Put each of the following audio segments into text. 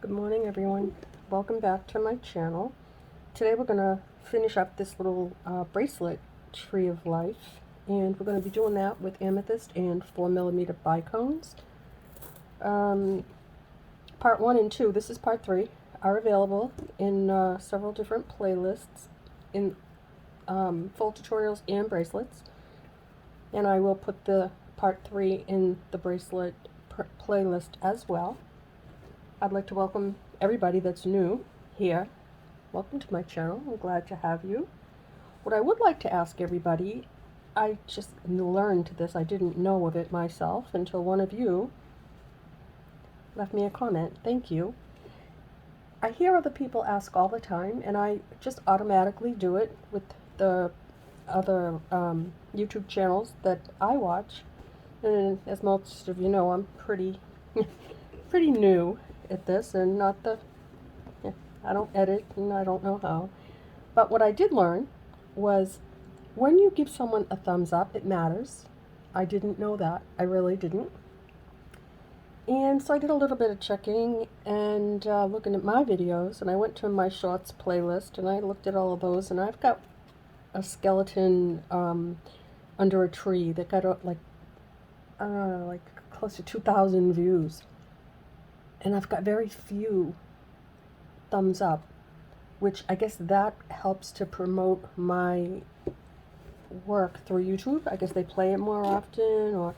Good morning, everyone. Welcome back to my channel. Today we're going to finish up this little bracelet tree of life, and we're going to be doing that with amethyst and 4mm bicones. Part 1 and 2, this is part 3, are available in several different playlists in full tutorials and bracelets, and I will put the part 3 in the bracelet playlist as well. I'd like to welcome everybody that's new here. Welcome to my channel. I'm glad to have you. What I would like to ask everybody, I just learned this. I didn't know of it myself until one of you left me a comment. Thank you. I hear other people ask all the time, and I just automatically do it with the other YouTube channels that I watch. And as most of you know, I'm pretty new at this, and I don't edit and I don't know how. But what I did learn was when you give someone a thumbs up, it matters. I didn't know that. I really didn't. And so I did a little bit of checking and looking at my videos, and I went to my shorts playlist and I looked at all of those, and I've got a skeleton under a tree that got like close to 2,000 views. And I've got very few thumbs up, which I guess that helps to promote my work through YouTube. I guess they play it more often, or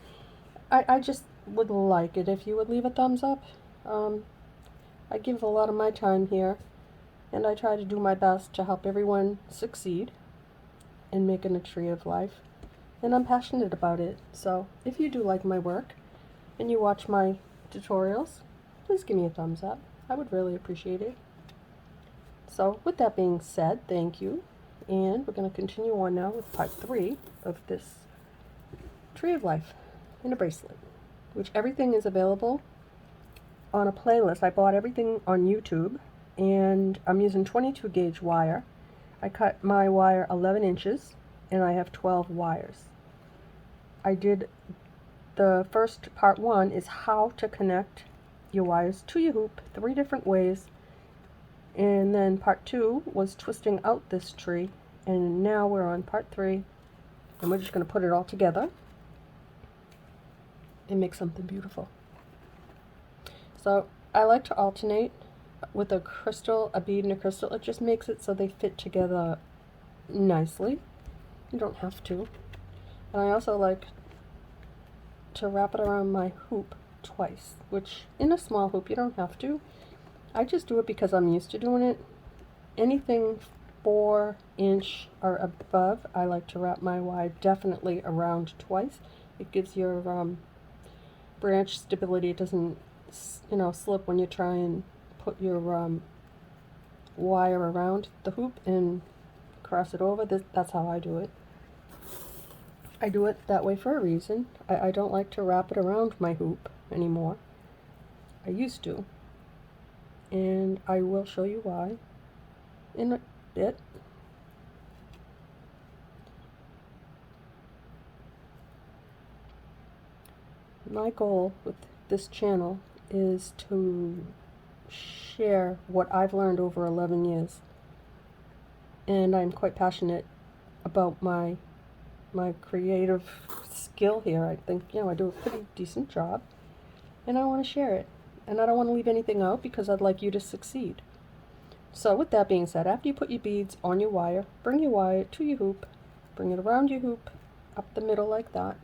I just would like it if you would leave a thumbs up. I give a lot of my time here, and I try to do my best to help everyone succeed in making a tree of life, and I'm passionate about it. So if you do like my work and you watch my tutorials, please give me a thumbs up. I would really appreciate it. So with that being said, thank you. And we're going to continue on now with part 3 of this tree of life in a bracelet, which everything is available on a playlist. I bought everything on YouTube, and I'm using 22 gauge wire. I cut my wire 11 inches, and I have 12 wires. I did the first part 1 is how to connect your wires to your hoop 3 different ways, and then part 2 was twisting out this tree, and now we're on part 3, and we're just going to put it all together and make something beautiful. So I like to alternate with a crystal, a bead and a crystal. It just makes it so they fit together nicely. You don't have to. And I also like to wrap it around my hoop twice, which in a small hoop you don't have to. I just do it because I'm used to doing it. Anything 4 inch or above, I like to wrap my wire definitely around twice. It gives your branch stability. It doesn't, slip when you try and put your wire around the hoop and cross it over. That's how I do it. I do it that way for a reason. I don't like to wrap it around my hoop anymore. I used to, and I will show you why in a bit. My goal with this channel is to share what I've learned over 11 years, and I'm quite passionate about my creative skill here. I think, I do a pretty decent job, and I want to share it. And I don't want to leave anything out because I'd like you to succeed. So with that being said, after you put your beads on your wire, bring your wire to your hoop, bring it around your hoop, up the middle like that,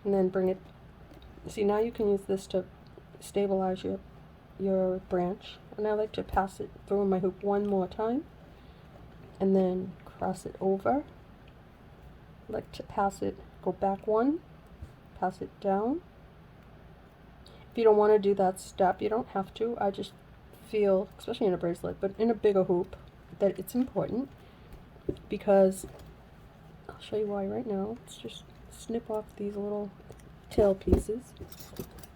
and then bring it, see, now you can use this to stabilize your branch. And I like to pass it through my hoop one more time, and then cross it over. I like to pass it, go back one, pass it down. If you don't want to do that step, you don't have to. I just feel, especially in a bracelet, but in a bigger hoop, that it's important, because I'll show you why right now. Let's just snip off these little tail pieces.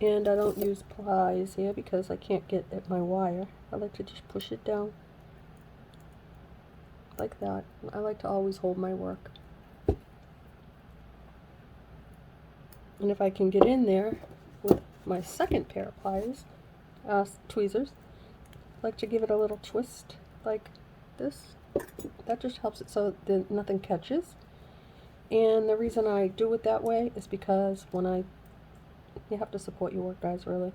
And I don't use pliers here because I can't get at my wire. I like to just push it down like that. I like to always hold my work. And if I can get in there with my second pair of pliers, tweezers, like to give it a little twist like this. That just helps it so that nothing catches. And the reason I do it that way is because you have to support your work, guys, really.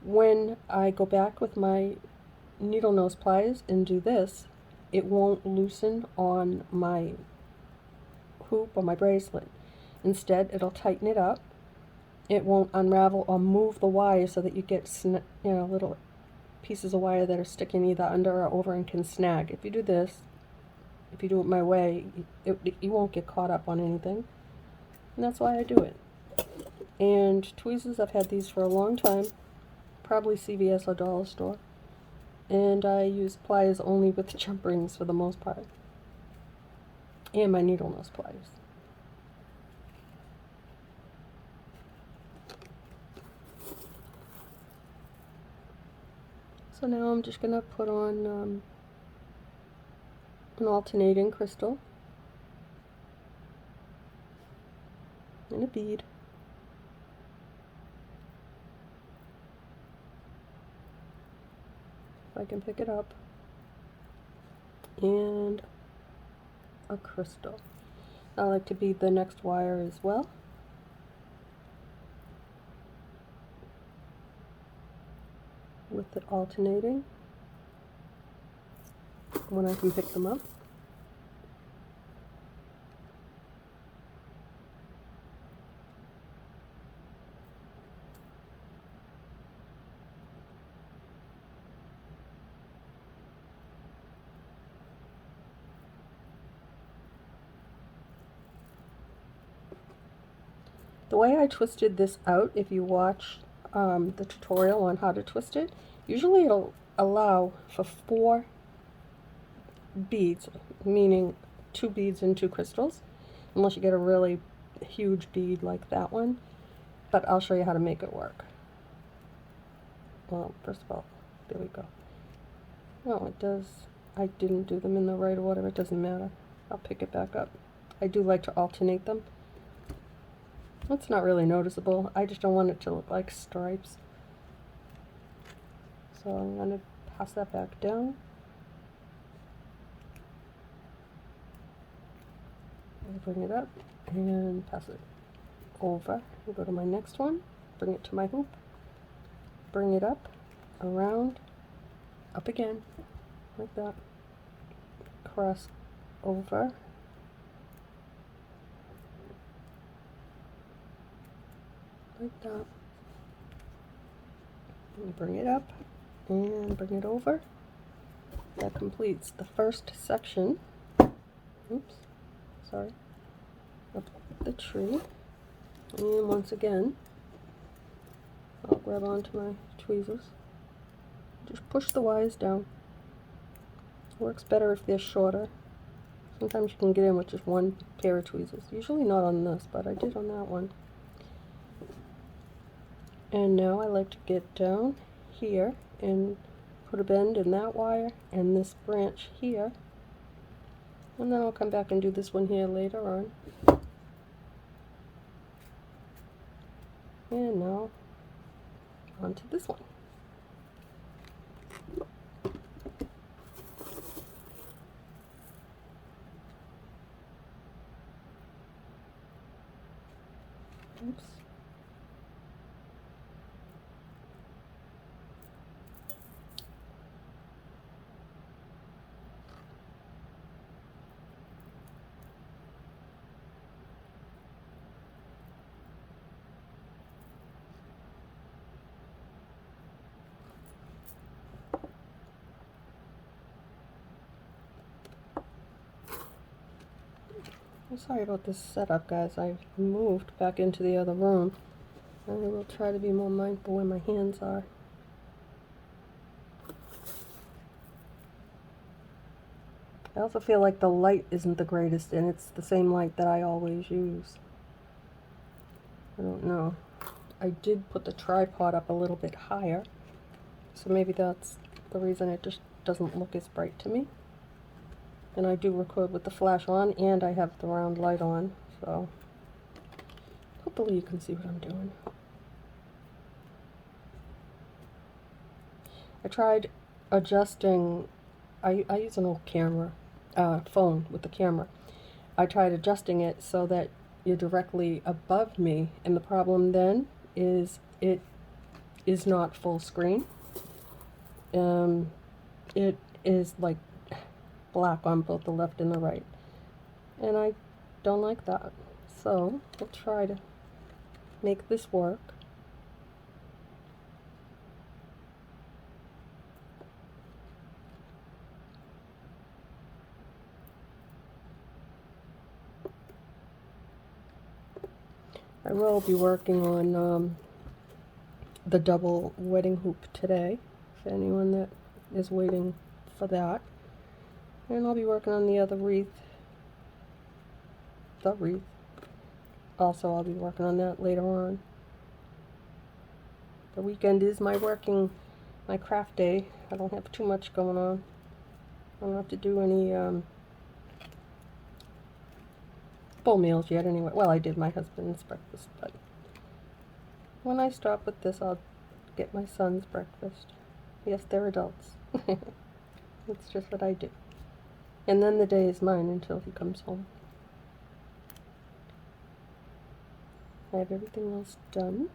When I go back with my needle nose pliers and do this, it won't loosen on my hoop or my bracelet. Instead, it'll tighten it up. It won't unravel or move the wire so that you get little pieces of wire that are sticking either under or over and can snag. If you do this, if you do it my way, you won't get caught up on anything. And that's why I do it. And tweezers, I've had these for a long time, probably CVS or dollar store. And I use pliers only with jump rings for the most part. And my needle nose pliers. So now I'm just going to put on an alternating crystal and a bead. If I can pick it up. And a crystal. I like to bead the next wire as well. With it alternating when I can pick them up. The way I twisted this out, if you watch the tutorial on how to twist it, usually it'll allow for 4 beads, meaning 2 beads and 2 crystals, unless you get a really huge bead like that one. But I'll show you how to make it work. Well, first of all, there we go. No, it does. I didn't do them in the right order. It doesn't matter. I'll pick it back up. I do like to alternate them. It's not really noticeable. I just don't want it to look like stripes. So I'm going to pass that back down. I'll bring it up and pass it over. I'll go to my next one, bring it to my hoop, bring it up, around, up again, like that, cross over, like that, and bring it up and bring it over. That completes the first section, oops, sorry, of the tree. And once again, I'll grab onto my tweezers, just push the wires down. It works better if they're shorter. Sometimes you can get in with just one pair of tweezers, usually not on this, but I did on that one. And now I like to get down here and put a bend in that wire and this branch here, and then I'll come back and do this one here later on. And now onto this one. Oops. I'm sorry about this setup, guys. I moved back into the other room. I will try to be more mindful where my hands are. I also feel like the light isn't the greatest, and it's the same light that I always use. I don't know. I did put the tripod up a little bit higher, so maybe that's the reason it just doesn't look as bright to me. And I do record with the flash on, and I have the round light on, so hopefully you can see what I'm doing. I tried adjusting, I use an old camera, phone with the camera. I tried adjusting it so that you're directly above me, and the problem then is it is not full screen. It is like black on both the left and the right, and I don't like that. So we'll try to make this work. I will be working on the double wedding hoop today, for anyone that is waiting for that. And I'll be working on the other wreath. The wreath. Also, I'll be working on that later on. The weekend is my craft day. I don't have too much going on. I don't have to do any full meals yet anyway. Well, I did my husband's breakfast, but when I stop with this, I'll get my son's breakfast. Yes, they're adults. It's just what I do. And then the day is mine until he comes home. I have everything else done.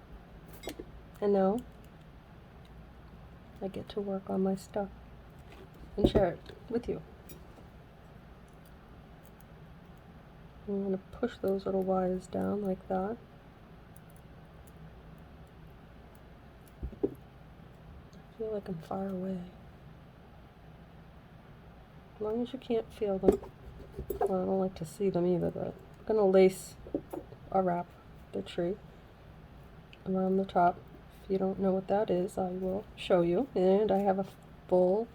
And now I get to work on my stuff and share it with you. I'm going to push those little wires down like that. I feel like I'm far away. As long as you can't feel them. Well, I don't like to see them either, but I'm going to lace or wrap the tree around the top. If you don't know what that is, I will show you. And I have a full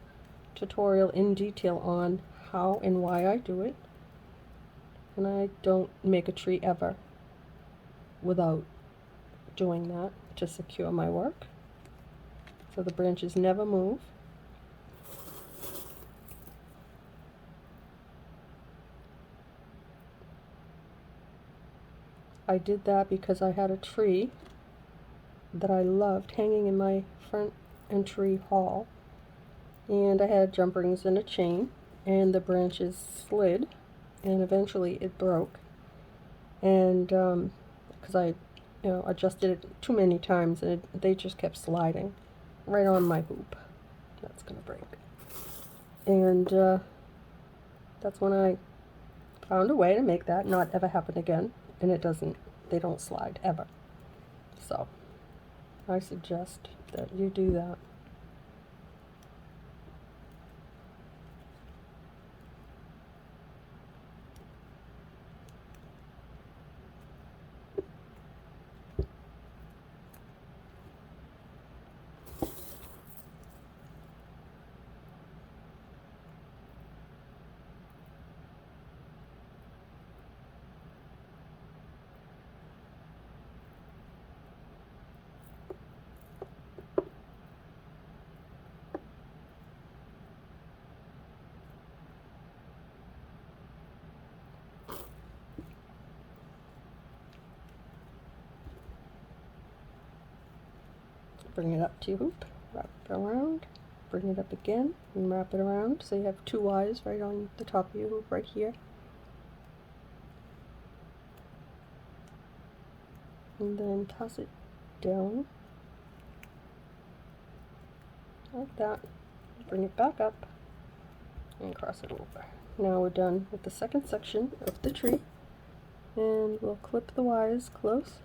tutorial in detail on how and why I do it. And I don't make a tree ever without doing that to secure my work. So the branches never move. I did that because I had a tree that I loved hanging in my front entry hall, and I had jump rings and a chain, and the branches slid, and eventually it broke. And because I adjusted it too many times, and they just kept sliding right on my hoop. That's gonna break. And that's when I found a way to make that not ever happen again, and they don't slide ever. So I suggest that you do that. Bring it up to your hoop, wrap it around, bring it up again, and wrap it around. So you have two wires right on the top of your hoop right here. And then toss it down like that. Bring it back up and cross it over. Now we're done with the second section of the tree, and we'll clip the wires close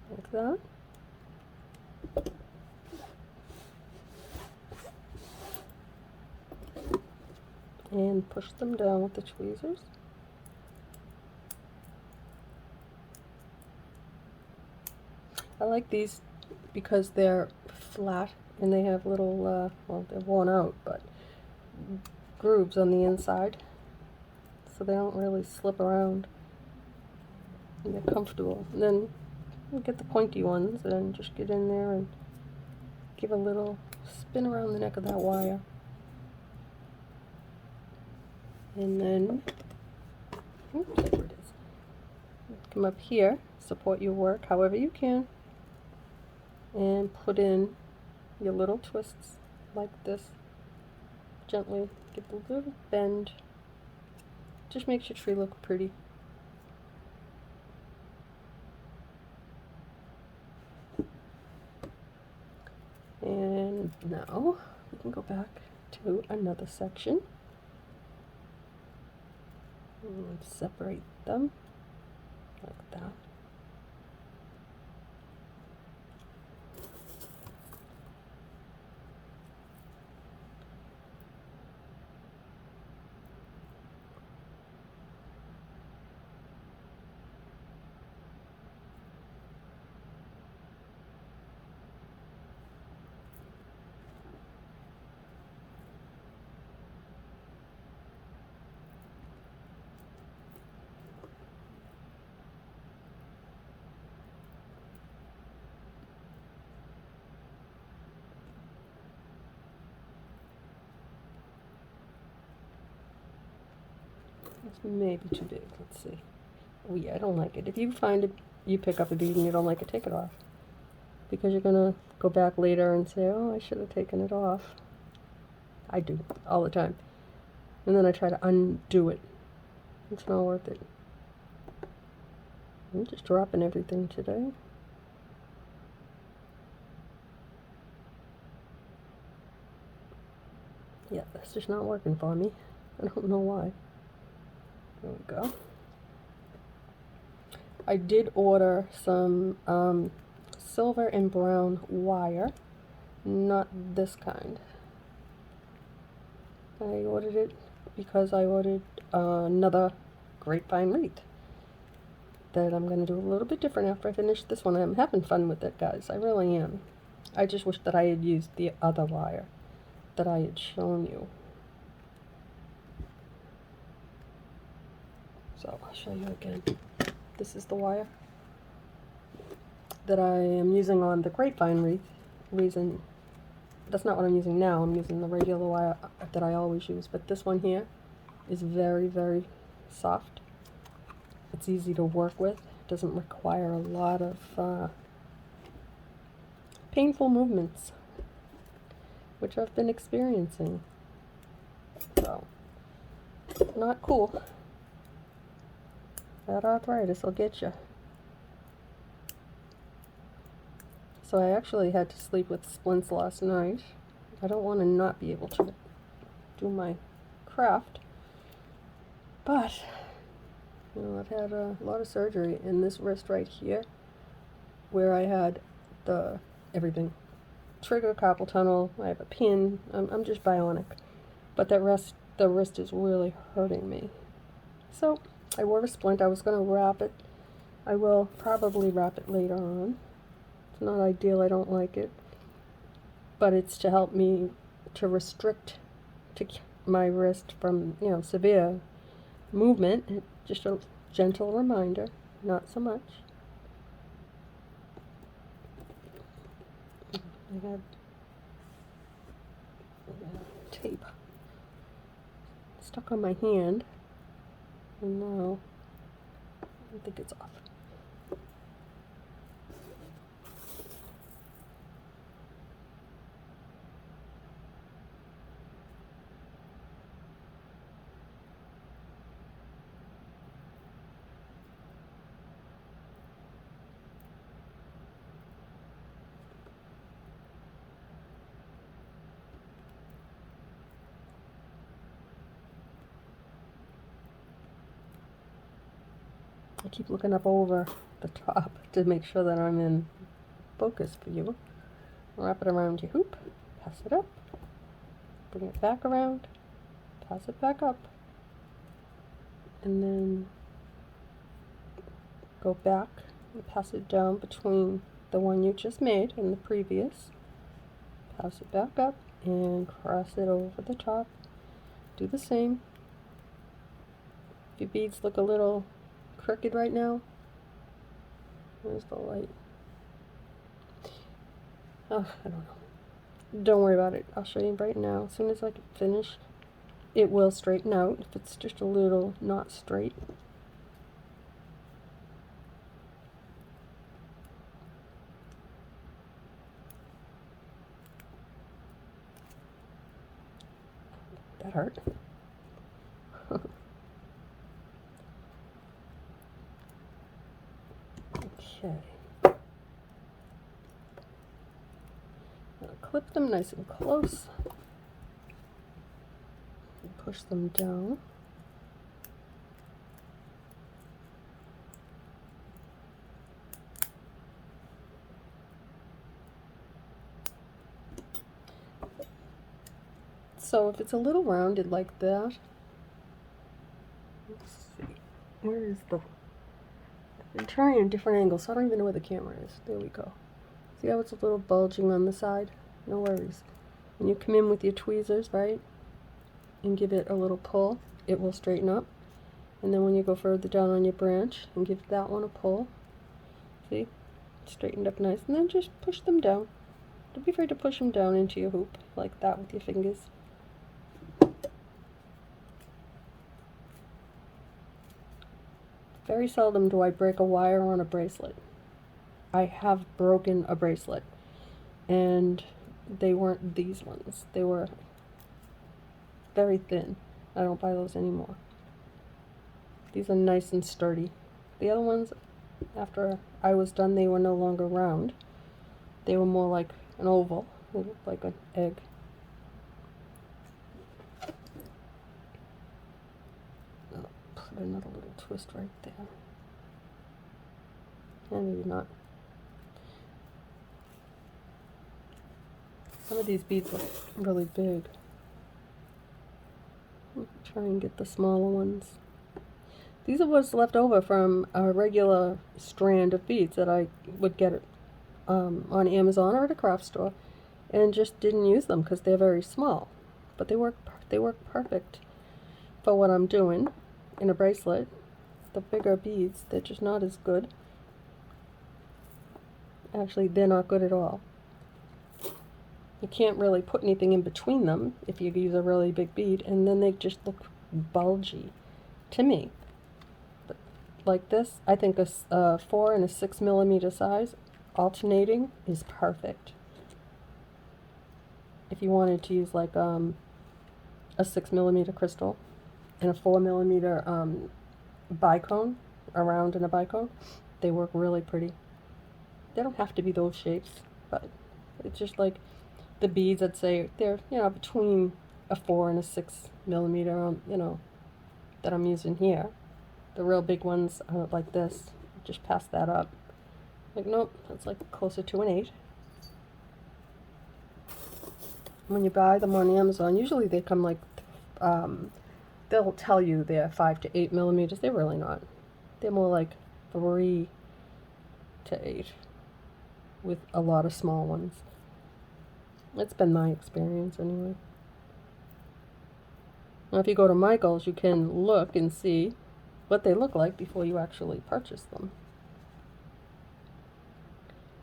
like that. And push them down with the tweezers. I like these because they're flat and they have little, well, they're worn out, but grooves on the inside, so they don't really slip around. And they're comfortable. And then you get the pointy ones and just get in there and give a little spin around the neck of that wire. And then, oops, there it is. Come up here, support your work however you can, and put in your little twists like this gently give a little bend. Just makes your tree look pretty. And now we can go back to another section and separate them like that. It's maybe too big. Let's see. Oh yeah, I don't like it. If you find it, you pick up a bead and you don't like it, take it off. Because you're gonna go back later and say, oh, I should have taken it off. I do, all the time. And then I try to undo it. It's not worth it. I'm just dropping everything today. Yeah, that's just not working for me. I don't know why. There we go. I did order some silver and brown wire, not this kind. I ordered it because I ordered another grapevine wreath that I'm going to do a little bit different after I finish this one. I'm having fun with it, guys. I really am. I just wish that I had used the other wire that I had shown you. So I'll show you again. This is the wire that I am using on the grapevine wreath. That's not what I'm using now. I'm using the regular wire that I always use. But this one here is very, very soft. It's easy to work with. It doesn't require a lot of painful movements, which I've been experiencing. So, not cool. That arthritis will get you. So I actually had to sleep with splints last night. I don't want to not be able to do my craft. But, you know, I've had a lot of surgery in this wrist right here, where I had everything. Trigger, carpal tunnel, I have a pin. I'm just bionic. But the wrist is really hurting me. So I wore a splint. I was going to wrap it. I will probably wrap it later on. It's not ideal. I don't like it. But it's to help me to restrict my wrist from, you know, severe movement. Just a gentle reminder, not so much. I have tape stuck on my hand, and now I think it's off. I keep looking up over the top to make sure that I'm in focus for you. Wrap it around your hoop, pass it up, bring it back around, pass it back up, and then go back and pass it down between the one you just made and the previous. Pass it back up and cross it over the top. Do the same. If your beads look a little crooked right now, there's the light. Oh, I don't know. Don't worry about it. I'll show you right now. As soon as I finish, it will straighten out if it's just a little not straight. That hurt. Okay. Now clip them nice and close. And push them down. So if it's a little rounded like that, let's see, where is the, I'm trying a different angle, so I don't even know where the camera is. There we go. See how it's a little bulging on the side? No worries. When you come in with your tweezers, right, and give it a little pull, it will straighten up. And then when you go further down on your branch and give that one a pull, see, it's straightened up nice. And then just push them down. Don't be afraid to push them down into your hoop like that with your fingers. Very seldom do I break a wire on a bracelet. I have broken a bracelet, and they weren't these ones. They were very thin. I don't buy those anymore. These are nice and sturdy. The other ones, after I was done, they were no longer round. They were more like an oval. They looked like an egg. Put another little twist right there. And maybe not. Some of these beads look really big. Try and get the smaller ones. These are what's left over from a regular strand of beads that I would get on Amazon or at a craft store, and just didn't use them because they're very small. But they work perfect for what I'm doing in a bracelet. The bigger beads, they're just not as good. Actually, they're not good at all. You can't really put anything in between them if you use a really big bead, and then they just look bulgy to me. But like this, I think a 4 and a 6 millimeter size alternating is perfect. If you wanted to use like a 6 millimeter crystal and a 4 millimeter bicone, around in a bicone, they work really pretty. They don't have to be those shapes, but it's just like the beads, I'd say they're, you know, between a 4 and a 6 millimeter, you know, that I'm using here. The real big ones like this, just pass that up. Like, nope, that's like closer to an 8. When you buy them on Amazon, usually they come like, they'll tell you they're 5 to 8 millimeters. They're really not. They're more like 3 to 8 with a lot of small ones. It's been my experience anyway. Now if you go to Michael's, you can look and see what they look like before you actually purchase them.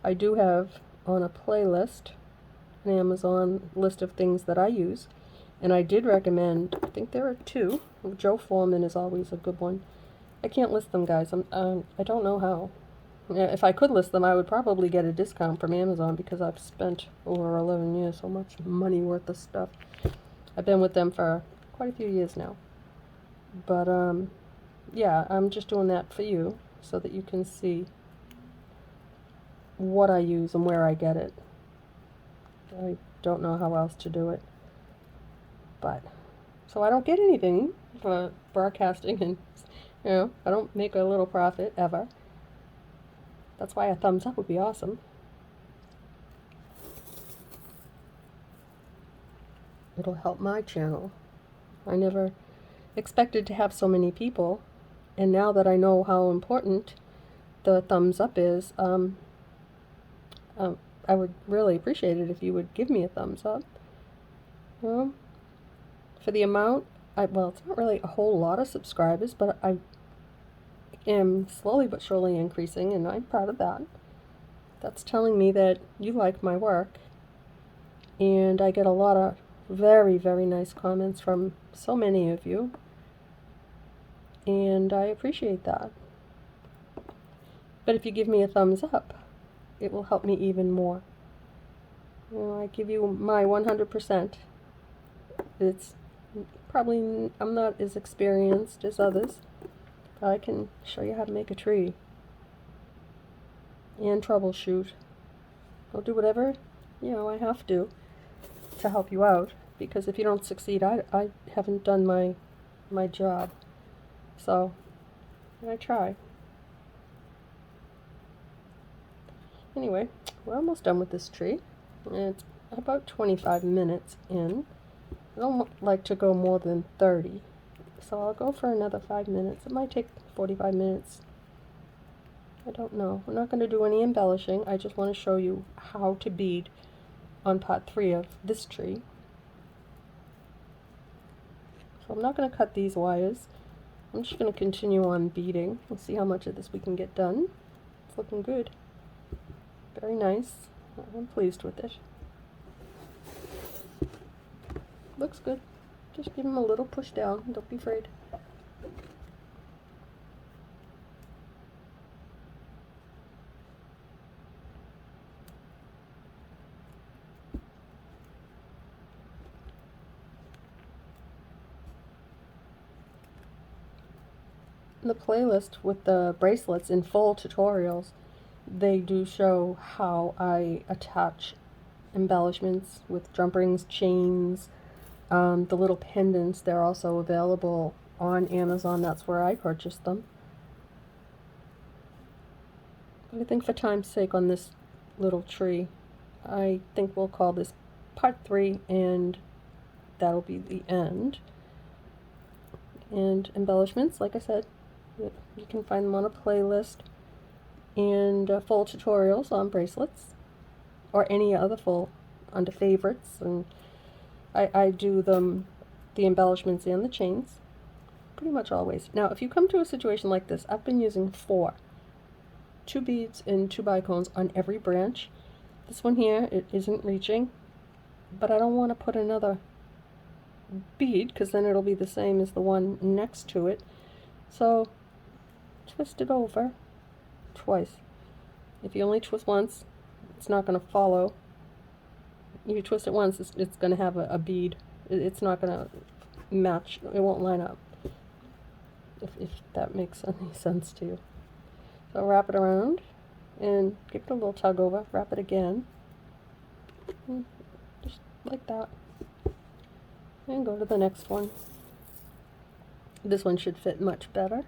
I do have on a playlist an Amazon list of things that I use, and I did recommend, I think there are 2. Joe Foreman is always a good one. I can't list them, guys. I don't know how. If I could list them, I would probably get a discount from Amazon because I've spent over 11 years, so much money worth of stuff. I've been with them for quite a few years now. But, yeah, I'm just doing that for you so that you can see what I use and where I get it. I don't know how else to do it. But, so I don't get anything for broadcasting, and, you know, I don't make a little profit ever. That's why a thumbs up would be awesome. It'll help my channel. I never expected to have so many people, and now that I know how important the thumbs up is, I would really appreciate it if you would give me a thumbs up. You know, for the amount, well, it's not really a whole lot of subscribers, but I am slowly but surely increasing, and I'm proud of that. That's telling me that you like my work, and I get a lot of very, very nice comments from so many of you, and I appreciate that. But if you give me a thumbs up, it will help me even more. You know, I give you my 100%. It's Probably I'm not as experienced as others, but I can show you how to make a tree and troubleshoot. I'll do whatever, I have to help you out, because if you don't succeed, I haven't done my job. So, I try. Anyway, we're almost done with this tree. It's about 25 minutes in. I don't like to go more than 30, so I'll go for another 5 minutes. It might take 45 minutes. I don't know. We're not going to do any embellishing. I just want to show you how to bead on part 3 of this tree. So I'm not going to cut these wires. I'm just going to continue on beading and see how much of this we can get done. It's looking good. Very nice. I'm pleased with it. Looks good. Just give them a little push down. Don't be afraid. The playlist with the bracelets in full tutorials, they do show how I attach embellishments with drum rings, chains, the little pendants. They're also available on Amazon. That's where I purchased them. But I think for time's sake on this little tree, I think we'll call this part 3, and that'll be the end. And embellishments, like I said, you can find them on a playlist, and full tutorials on bracelets, or any other full under favorites. And I do the embellishments and the chains pretty much always. Now, if you come to a situation like this, I've been using 2 beads and 2 bicones on every branch. This one here, it isn't reaching, but I don't want to put another bead because then it'll be the same as the one next to it. So twist it over twice. If you only twist once, it's not going to follow. If you twist it once, it's going to have a bead. It's not going to match. It won't line up, if that makes any sense to you. So wrap it around and give it a little tug over. Wrap it again, just like that, and go to the next one. This one should fit much better.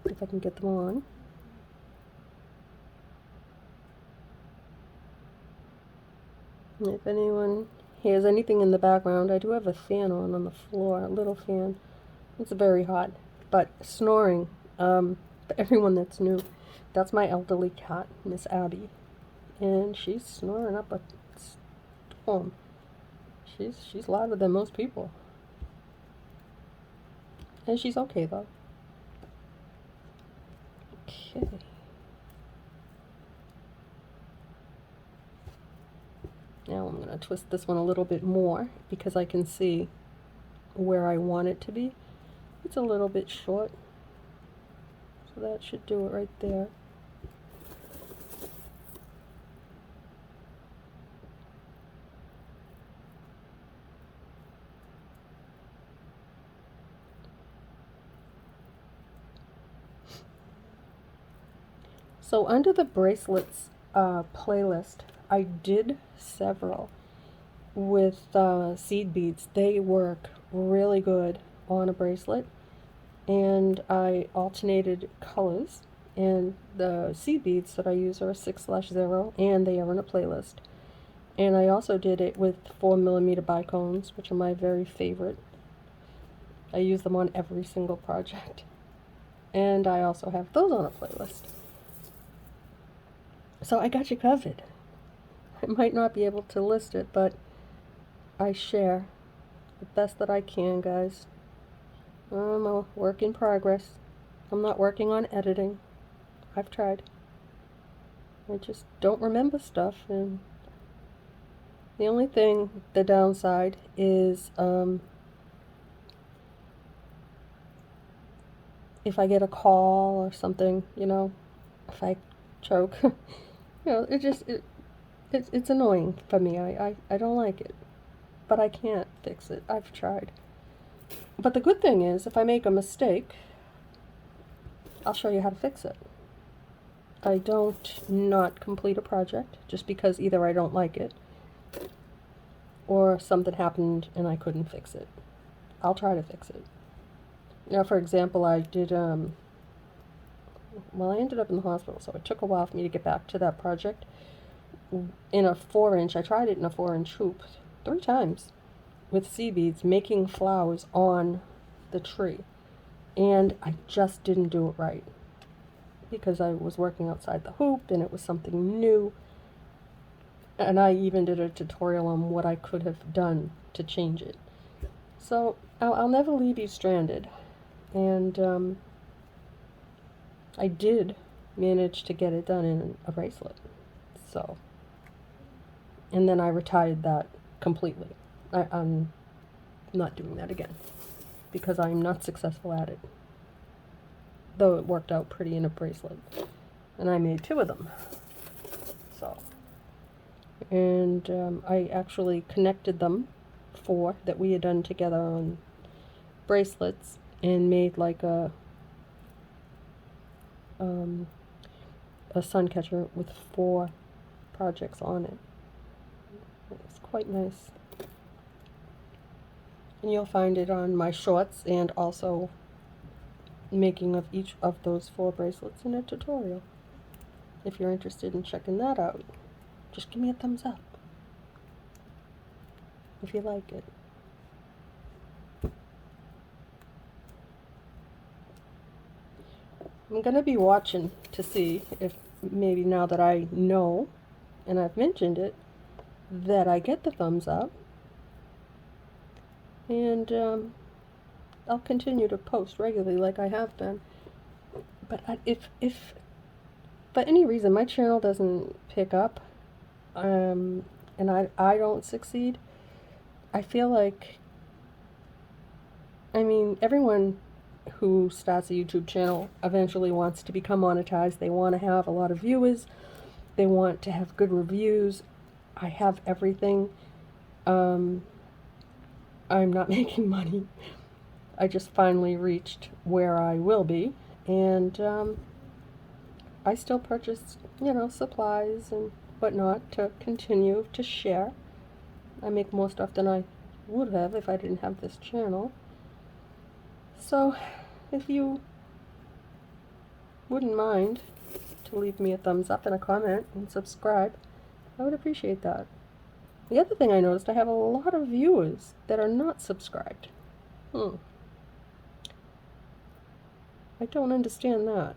If I can get them on. If anyone hears anything in the background, I do have a fan on the floor, a little fan. It's very hot, but snoring, for everyone that's new, that's my elderly cat, Miss Abby, and she's snoring up a storm. She's louder than most people, and she's okay though. Okay. Now I'm going to twist this one a little bit more because I can see where I want it to be. It's a little bit short, so that should do it right there. So under the bracelets playlist, I did several with seed beads. They work really good on a bracelet, and I alternated colors, and the seed beads that I use are 6/0, and they are on a playlist. And I also did it with 4mm bicones, which are my very favorite. I use them on every single project, and I also have those on a playlist. So I got you covered. I might not be able to list it, but I share the best that I can, guys. I'm a work in progress. I'm not working on editing. I've tried. I just don't remember stuff, and the only thing, the downside, is if I get a call or something, you know, if I choke, you know, it's annoying for me. I don't like it, but I can't fix it. I've tried. But the good thing is, if I make a mistake, I'll show you how to fix it. I don't not complete a project just because either I don't like it or something happened and I couldn't fix it. I'll try to fix it. Now, for example, I did, well, I ended up in the hospital, so it took a while for me to get back to that project. In a 4-inch, I tried it in a 4-inch hoop 3 times with sea beads, making flowers on the tree. And I just didn't do it right because I was working outside the hoop and it was something new. And I even did a tutorial on what I could have done to change it. So I'll never leave you stranded. And I did manage to get it done in a bracelet. So, and then I retired that completely. I'm not doing that again because I'm not successful at it. Though it worked out pretty in a bracelet. And I made 2 of them. So, and I actually connected them, 4 that we had done together on bracelets, and made like a sun catcher with 4 projects on it. It's quite nice. And you'll find it on my shorts and also making of each of those 4 bracelets in a tutorial. If you're interested in checking that out, just give me a thumbs up if you like it. I'm going to be watching to see if maybe now that I know and I've mentioned it, that I get the thumbs up. And I'll continue to post regularly like I have been. But if for any reason my channel doesn't pick up, and I don't succeed, I feel like, I mean, everyone who starts a YouTube channel eventually wants to become monetized. They want to have a lot of viewers. They want to have good reviews. I have everything. I'm not making money. I just finally reached where I will be, and I still purchase, you know, supplies and whatnot to continue to share. I make more stuff than I would have if I didn't have this channel. So, if you wouldn't mind to leave me a thumbs up and a comment and subscribe, I would appreciate that. The other thing I noticed, I have a lot of viewers that are not subscribed. I don't understand that.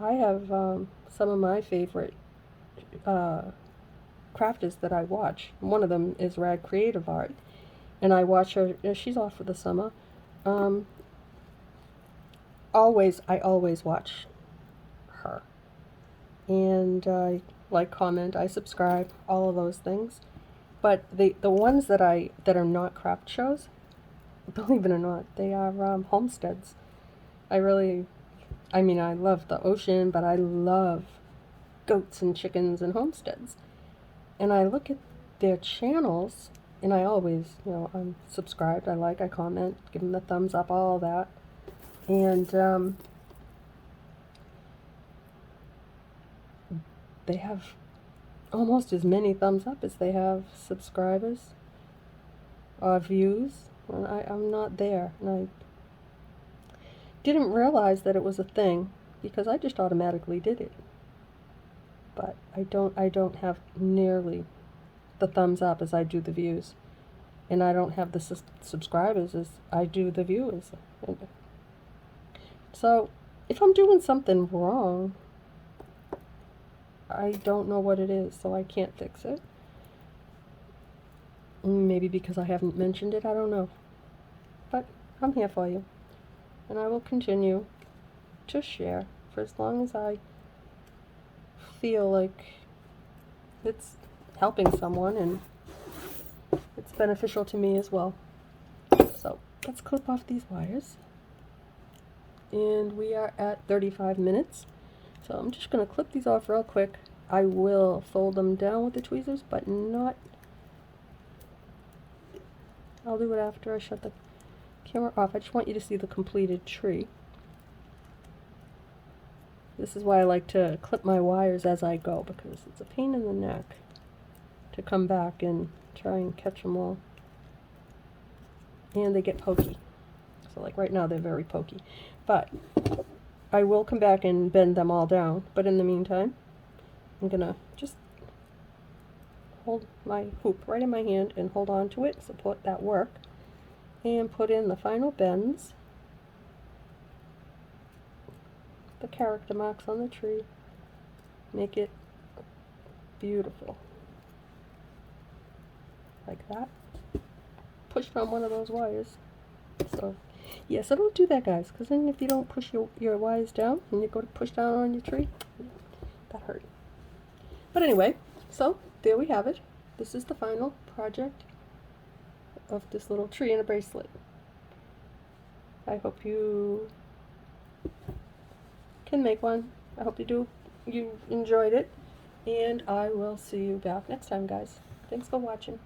I have some of my favorite crafters that I watch. One of them is Rad Creative Art, and I watch her. She's off for the summer. I always watch her, and I like, comment, I subscribe, all of those things. But the ones that are not craft shows, believe it or not, they are homesteads. I mean, I love the ocean, but I love goats and chickens and homesteads. And I look at their channels, and I always, you know, I'm subscribed, I comment, give them the thumbs up, all that. And they have almost as many thumbs up as they have subscribers or views. And I'm not there, and I didn't realize that it was a thing because I just automatically did it. But I don't have nearly the thumbs up as I do the views, and I don't have the subscribers as I do the viewers. So if I'm doing something wrong, I don't know what it is, so I can't fix it. Maybe because I haven't mentioned it, I don't know. But I'm here for you, and I will continue to share for as long as I feel like it's helping someone and it's beneficial to me as well. So let's clip off these wires. And we are at 35 minutes. So I'm just going to clip these off real quick. I will fold them down with the tweezers, but not... I'll do it after I shut the camera off. I just want you to see the completed tree. This is why I like to clip my wires as I go, because it's a pain in the neck to come back and try and catch them all. And they get pokey. So like right now they're very pokey. But I will come back and bend them all down. But in the meantime, I'm going to just hold my hoop right in my hand and hold on to it, support that work, and put in the final bends, the character marks on the tree, make it beautiful. Like that. Pushed on one of those wires. So, yeah, so don't do that, guys, because then if you don't push your wires down and you go to push down on your tree, that hurt. But anyway, so there we have it. This is the final project of this little tree and a bracelet. I hope you can make one. I hope you enjoyed it. And I will see you back next time, guys. Thanks for watching.